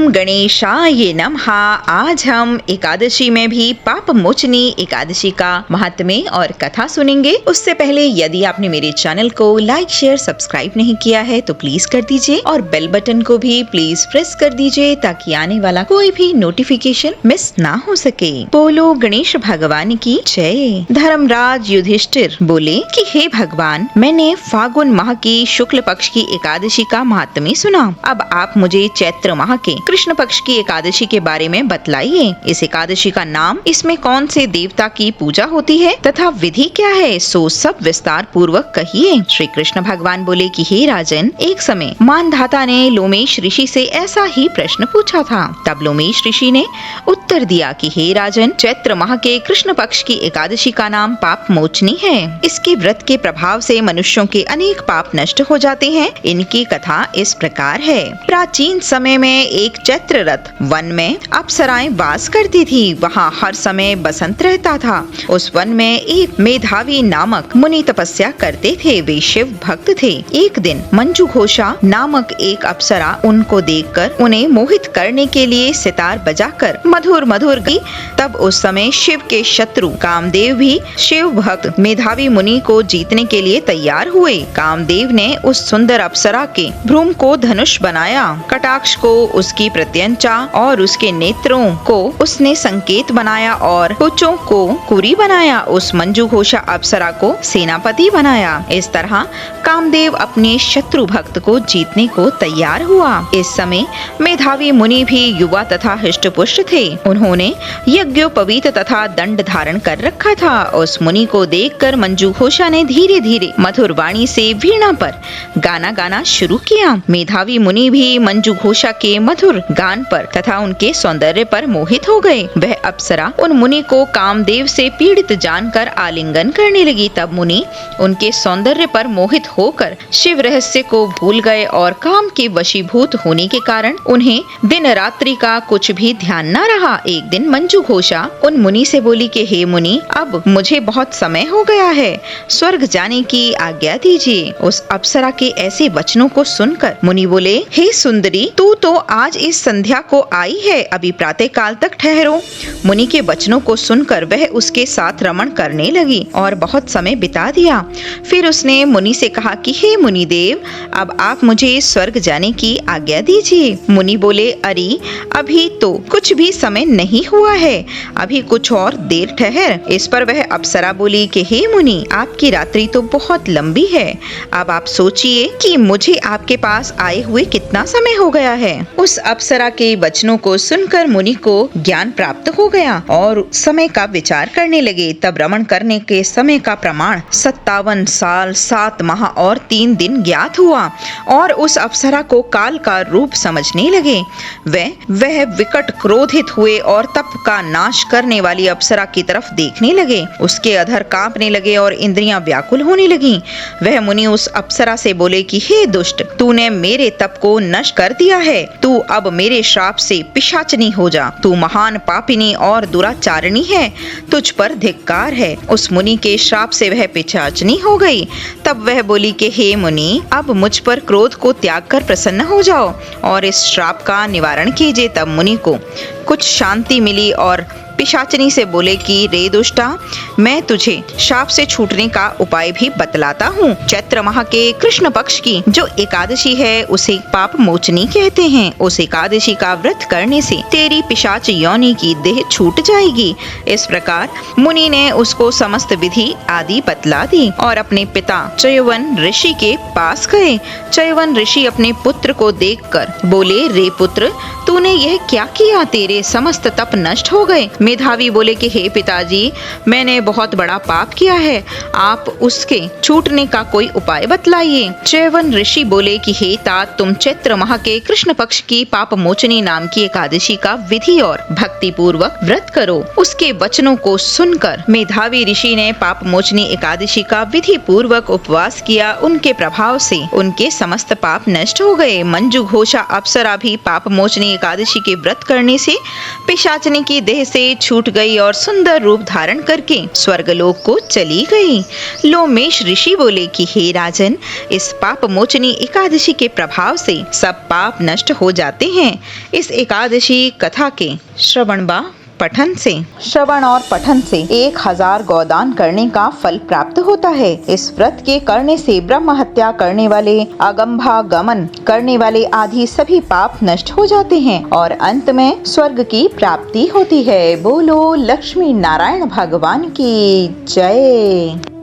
गणेशाय नमः। आज हम एकादशी में भी पाप मोचनी एकादशी का महात्म्य और कथा सुनेंगे। उससे पहले यदि आपने मेरे चैनल को लाइक शेयर सब्सक्राइब नहीं किया है तो प्लीज कर दीजिए और बेल बटन को भी प्लीज प्रेस कर दीजिए ताकि आने वाला कोई भी नोटिफिकेशन मिस ना हो सके। बोलो गणेश भगवान की जय। धर्मराज युधिष्ठिर बोले कि हे भगवान, मैंने फागुन माह की शुक्ल पक्ष की एकादशी का महात्म्य सुना। अब आप मुझे चैत्र माह के कृष्ण पक्ष की एकादशी के बारे में बतलाइए। इस एकादशी का नाम, इसमें कौन से देवता की पूजा होती है तथा विधि क्या है, सो सब विस्तार पूर्वक कहिए। श्री कृष्ण भगवान बोले कि हे राजन, एक समय मानधाता ने लोमेश ऋषि से ऐसा ही प्रश्न पूछा था। तब लोमेश ऋषि ने उत्तर दिया कि हे राजन, चैत्र माह के कृष्ण पक्ष की एकादशी का नाम पाप मोचनी है। इसके व्रत के प्रभाव से मनुष्यों के अनेक पाप नष्ट हो जाते हैं। इनकी कथा इस प्रकार है। प्राचीन समय में एक चैत्र रथ वन में अप्सराएं वास करती थी। वहाँ हर समय बसंत रहता था। उस वन में एक मेधावी नामक मुनि तपस्या करते थे। वे शिव भक्त थे। एक दिन मंजू घोषा नामक एक अप्सरा उनको देखकर उन्हें मोहित करने के लिए सितार बजाकर मधुर मधुर गई। तब उस समय शिव के शत्रु कामदेव भी शिव भक्त मेधावी मुनि को जीतने के लिए तैयार हुए। कामदेव ने उस सुंदर अप्सरा के भ्रूम को धनुष बनाया, कटाक्ष को उसकी प्रत्यंचा और उसके नेत्रों को उसने संकेत बनाया और पुचों को कुरी बनाया। उस मंजू घोषा अप्सरा को सेनापति बनाया। इस तरह कामदेव अपने शत्रु भक्त को जीतने को तैयार हुआ। इस समय मेधावी मुनि भी युवा तथा हृष्टपुष्ट थे। उन्होंने यज्ञोपवीत तथा दंड धारण कर रखा था। उस मुनि को देखकर मंजू घोषा ने धीरे धीरे मधुर वाणी से वीणा पर गाना गाना शुरू किया। मेधावी मुनि भी मंजू घोषा के मधुर गान पर तथा उनके सौंदर्य पर मोहित हो गए। वह अप्सरा उन मुनि को कामदेव से पीड़ित जानकर आलिंगन करने लगी। तब मुनि उनके सौंदर्य पर मोहित होकर शिव रहस्य को भूल गए और काम के वशीभूत होने के कारण उन्हें दिन रात्रि का कुछ भी ध्यान न रहा। एक दिन मंजू घोषा उन मुनि से बोली कि हे मुनि, अब मुझे बहुत समय हो गया है, स्वर्ग जाने की आज्ञा दीजिए। उस अप्सरा के ऐसे वचनों को सुनकर मुनि बोले, हे सुंदरी, तू तो आज इस संध्या को आई है, अभी प्रातः काल तक ठहरो। मुनि के वचनों को सुनकर वह उसके साथ रमण करने लगी और बहुत समय बिता दिया। फिर उसने मुनि से कहा कि हे मुनि देव, अब आप मुझे स्वर्ग जाने की आज्ञा दीजिए। मुनि बोले, अरे अभी तो कुछ भी समय नहीं हुआ है, अभी कुछ और देर ठहर। इस पर वह अप्सरा बोली कि हे मुनि, आपकी रात्रि तो बहुत लंबी है, अब आप सोचिए कि मुझे आपके पास आए हुए कितना समय हो गया है। उस अप्सरा के वचनों को सुनकर मुनि को ज्ञान प्राप्त हो गया और समय का विचार करने लगे। तब रमण करने के समय का प्रमाण 57 साल 7 माह और 3 दिन ज्ञात हुआ और उस अप्सरा को काल का रूप समझने लगे। वह विकट क्रोधित हुए और तप का नाश करने वाली अप्सरा की तरफ देखने लगे। उसके अधर कांपने लगे और इंद्रियां व्याकुल होने लगी। वह मुनि उस अप्सरा से बोले कि हे दुष्ट, तूने मेरे तप को नष्ट कर दिया है। तू अब मेरे श्राप से पिशाचनी हो जा। तू महान पापिनी और दुराचारिणी है, तुझ पर धिक्कार है। उस मुनि के श्राप से वह पिशाचनी हो गई। तब वह बोली कि हे मुनि, अब मुझ पर क्रोध को त्याग कर प्रसन्न हो जाओ और इस श्राप का निवारण कीजिए। तब मुनि को कुछ शांति मिली और पिशाचनी से बोले कि रे दुष्टा, मैं तुझे शाप से छूटने का उपाय भी बतलाता हूँ। चैत्र माह के कृष्ण पक्ष की जो एकादशी है उसे पाप मोचनी कहते हैं। उस एकादशी का व्रत करने से तेरी पिशाच योनि की देह छूट जाएगी। इस प्रकार मुनि ने उसको समस्त विधि आदि बतला दी और अपने पिता चयवन ऋषि के पास गए। चयवन ऋषि अपने पुत्र को देखकर बोले, रे पुत्र, तूने यह क्या किया? तेरे समस्त तप नष्ट हो गए। मेधावी बोले कि हे पिताजी, मैंने बहुत बड़ा पाप किया है, आप उसके छूटने का कोई उपाय बतलाइए। चयवन ऋषि बोले कि हे तात, तुम चैत्र माह के कृष्ण पक्ष की पाप मोचनी नाम की एकादशी का विधि और भक्ति पूर्वक व्रत करो। उसके वचनों को सुनकर मेधावी ऋषि ने पाप मोचनी एकादशी का विधि पूर्वक उपवास किया। उनके प्रभाव से उनके समस्त पाप नष्ट हो गए। मंजू घोषा अप्सरा भी पाप मोचनी एकादशी के व्रत करने से पिशाचनी की देह से छूट गई और सुंदर रूप धारण करके स्वर्गलोक को चली गई। लोमेश ऋषि बोले कि हे राजन, इस पाप मोचनी एकादशी के प्रभाव से सब पाप नष्ट हो जाते हैं। इस एकादशी कथा के श्रवण और पठन से 1000 गोदान करने का फल प्राप्त होता है। इस व्रत के करने से ब्रह्म हत्या करने वाले, अगम्भागमन करने वाले आदि सभी पाप नष्ट हो जाते हैं और अंत में स्वर्ग की प्राप्ति होती है। बोलो लक्ष्मी नारायण भगवान की जय।